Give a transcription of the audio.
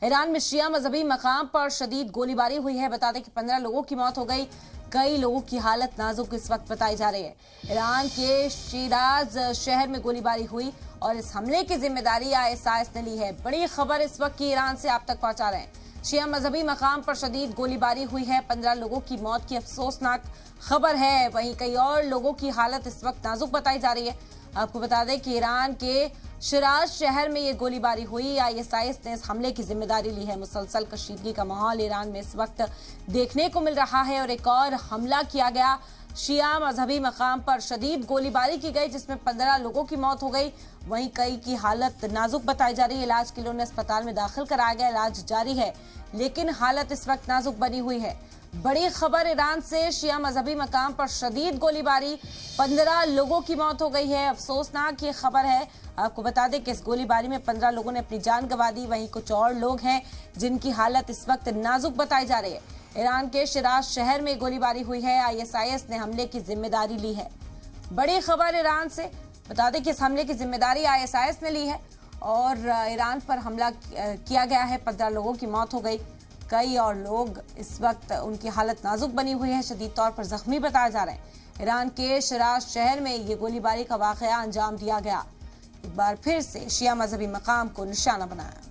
Iran में शिया मजहबी मकाम पर शदीद गोलीबारी हुई है। बता दें कि 15 लोगों की मौत हो गई, कई लोगों की हालत नाजुक इस वक्त बताई जा रही है। ईरान के शिराज शहर में गोलीबारी हुई और इस हमले की जिम्मेदारी ISIS ने ली है। बड़ी खबर इस वक्त की ईरान से आप तक पहुंचा रहे हैं। शिया मजहबी मकाम पर शदीद गोलीबारी हुई है, 15 लोगों की मौत की अफसोसनाक खबर है। वहीं कई और लोगों की हालत इस वक्त नाजुक बताई जा रही है। आपको बता दें कि ईरान के शिराज शहर में ये गोलीबारी हुई। ISIS ने इस हमले की जिम्मेदारी ली है। मुसलसल कशीदगी का माहौल ईरान में इस वक्त देखने को मिल रहा है और एक और हमला किया गया। शिया मजहबी मकाम पर शदीद गोलीबारी की गई जिसमें 15 लोगों की मौत हो गई। वहीं कई की हालत नाजुक बताई जा रही है। इलाज के लिए उन्हें अस्पताल में दाखिल कराया गया, इलाज जारी है, लेकिन हालत इस वक्त नाजुक बनी हुई है। बड़ी खबर ईरान से, शिया मजहबी मकाम पर शदीद गोलीबारी, 15 लोगों की मौत हो गई है। अफसोसनाक ये खबर है। आपको बता दें कि इस गोलीबारी में 15 लोगों ने अपनी जान गंवा दी। वहीं कुछ और लोग हैं जिनकी हालत इस वक्त नाजुक बताई जा रही है। ईरान के शिराज शहर में गोलीबारी हुई है। ISIS ने हमले की जिम्मेदारी ली है। बड़ी खबर ईरान से, बता दें कि इस हमले की जिम्मेदारी ISIS ने ली है और ईरान पर हमला किया गया है। 15 लोगों की मौत हो गई, कई और लोग इस वक्त उनकी हालत नाजुक बनी हुई है, शदीद तौर पर जख्मी बताए जा रहे हैं। ईरान के शिराज शहर में ये गोलीबारी का वाकया अंजाम दिया गया। एक बार फिर से शिया मजहबी मकाम को निशाना बनाया।